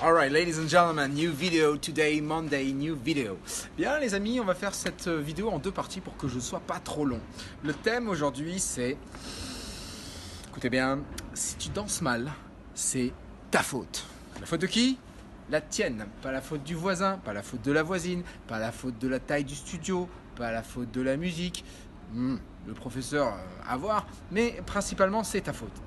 Alright, ladies and gentlemen, new video today, Monday, new video. Bien les amis, on va faire cette vidéo en deux parties pour que je ne sois pas trop long. Le thème aujourd'hui c'est, écoutez bien, si tu danses mal, c'est ta faute. La faute de qui? La tienne, pas la faute du voisin, pas la faute de la voisine, pas la faute de la taille du studio, pas la faute de la musique, le professeur à voir, mais principalement c'est ta faute.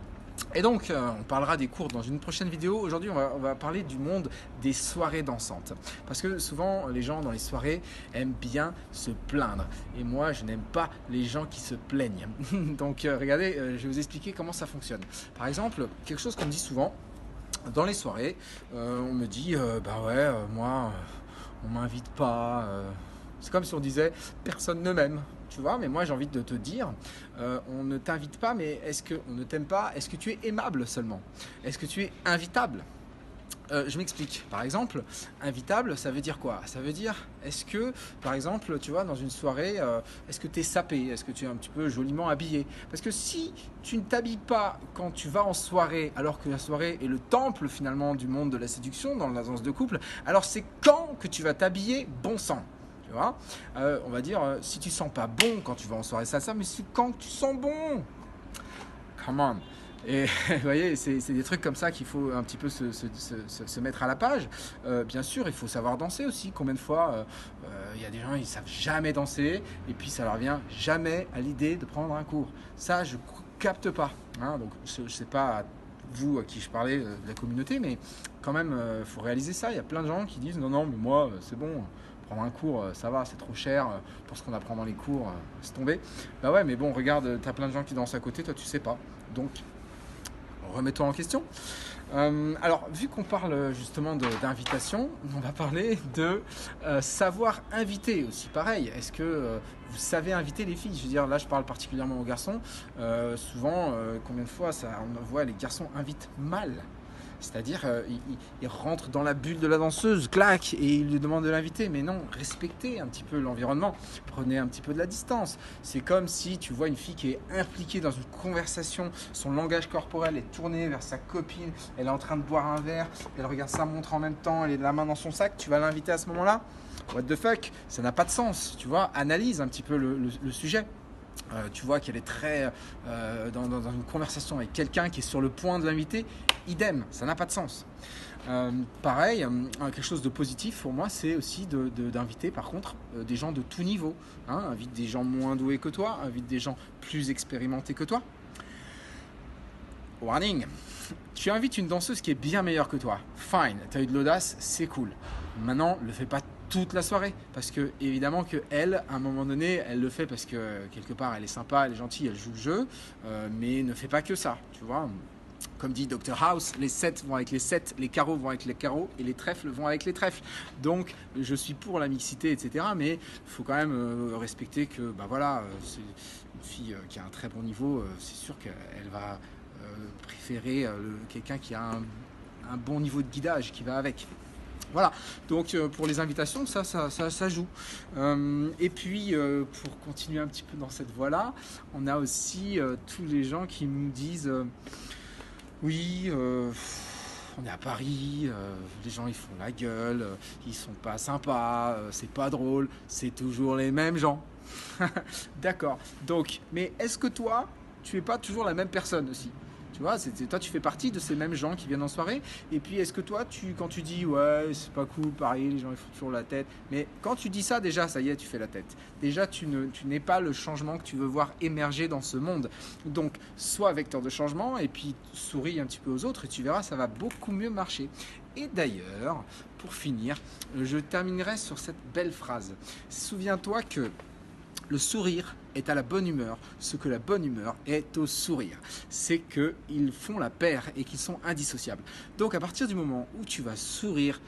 Et donc, on parlera des cours dans une prochaine vidéo. Aujourd'hui, on va parler du monde des soirées dansantes. Parce que souvent, les gens dans les soirées aiment bien se plaindre. Et moi, je n'aime pas les gens qui se plaignent. Donc, regardez, je vais vous expliquer comment ça fonctionne. Par exemple, quelque chose qu'on me dit souvent, dans les soirées, on me dit, moi, on m'invite pas. C'est comme si on disait, personne ne m'aime. Tu vois, mais moi j'ai envie de te dire, on ne t'invite pas, mais est-ce qu'on ne t'aime pas? Est-ce que tu es aimable seulement? Est-ce que tu es invitable? Je m'explique. Par exemple, invitable, ça veut dire quoi? Ça veut dire, est-ce que, par exemple, tu vois, dans une soirée, est-ce que tu es sapé? Est-ce que tu es un petit peu joliment habillé? Parce que si tu ne t'habilles pas quand tu vas en soirée, alors que la soirée est le temple finalement du monde de la séduction, dans la danse de couple, alors c'est quand que tu vas t'habiller bon sang? Tu vois, on va dire, si tu sens pas bon quand tu vas en soirée salsa, mais c'est quand que tu sens bon. Come on. Et vous voyez, c'est des trucs comme ça qu'il faut un petit peu se mettre à la page. Bien sûr, il faut savoir danser aussi. Combien de fois, il y a des gens, ils savent jamais danser, et puis ça leur vient jamais à l'idée de prendre un cours. Ça, je capte pas. Hein, donc, je sais pas vous à qui je parlais de la communauté, mais quand même, il faut réaliser ça. Il y a plein de gens qui disent non, mais moi, c'est bon. Prendre un cours, ça va, c'est trop cher pour ce qu'on apprend dans les cours, c'est tombé. Bah ouais, mais bon, regarde, t'as plein de gens qui dansent à côté, toi tu sais pas. Donc, remets-toi en question. Alors, vu qu'on parle justement d'invitation, on va parler de savoir inviter aussi. Pareil, est-ce que vous savez inviter les filles? Je veux dire, là je parle particulièrement aux garçons. Souvent, combien de fois on voit les garçons invitent mal? C'est-à-dire, il rentre dans la bulle de la danseuse, clac, et il lui demande de l'inviter. Mais non, respectez un petit peu l'environnement, prenez un petit peu de la distance. C'est comme si tu vois une fille qui est impliquée dans une conversation, son langage corporel est tourné vers sa copine, elle est en train de boire un verre, elle regarde sa montre en même temps, elle est de la main dans son sac, tu vas l'inviter à ce moment-là? What the fuck? Ça n'a pas de sens, tu vois, analyse un petit peu le sujet. Tu vois qu'elle est très dans une conversation avec quelqu'un qui est sur le point de l'inviter, idem, ça n'a pas de sens. Pareil, quelque chose de positif pour moi, c'est aussi d'inviter par contre des gens de tout niveau. Hein, invite des gens moins doués que toi, invite des gens plus expérimentés que toi. Warning, tu invites une danseuse qui est bien meilleure que toi. Fine, tu as eu de l'audace, c'est cool. Maintenant, le fais pas toute la soirée, parce que évidemment que elle, à un moment donné, elle le fait parce que quelque part elle est sympa, elle est gentille, elle joue le jeu, mais ne fait pas que ça, tu vois. Comme dit Dr House, les 7 vont avec les 7, les carreaux vont avec les carreaux et les trèfles vont avec les trèfles. Donc je suis pour la mixité, etc. Mais il faut quand même respecter que c'est une fille qui a un très bon niveau, c'est sûr qu'elle va préférer quelqu'un qui a un bon niveau de guidage qui va avec. Voilà, donc pour les invitations, ça joue. Et puis, pour continuer un petit peu dans cette voie-là, on a aussi tous les gens qui nous disent oui, on est à Paris, les gens ils font la gueule, ils sont pas sympas, c'est pas drôle, c'est toujours les mêmes gens. D'accord, donc, mais est-ce que toi, tu es pas toujours la même personne aussi? Tu vois, toi tu fais partie de ces mêmes gens qui viennent en soirée. Et puis est-ce que toi, quand tu dis ouais c'est pas cool, pareil, les gens ils font toujours la tête. Mais quand tu dis ça, déjà ça y est, tu fais la tête. Déjà tu n'es pas le changement que tu veux voir émerger dans ce monde. Donc sois vecteur de changement et puis souris un petit peu aux autres et tu verras, ça va beaucoup mieux marcher. Et d'ailleurs, pour finir, je terminerai sur cette belle phrase. Souviens-toi que le sourire est à la bonne humeur, ce que la bonne humeur est au sourire. C'est qu'ils font la paire et qu'ils sont indissociables. Donc à partir du moment où tu vas sourire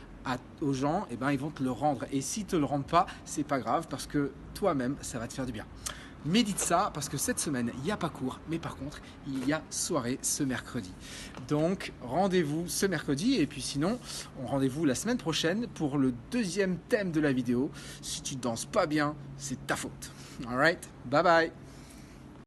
aux gens, eh ben, ils vont te le rendre. Et s'ils ne te le rendent pas, c'est pas grave parce que toi-même, ça va te faire du bien. Médite ça parce que cette semaine, il n'y a pas cours, mais par contre, il y a soirée ce mercredi. Donc, rendez-vous ce mercredi et puis sinon, on rendez-vous la semaine prochaine pour le deuxième thème de la vidéo. Si tu danses pas bien, c'est ta faute. Alright, bye bye.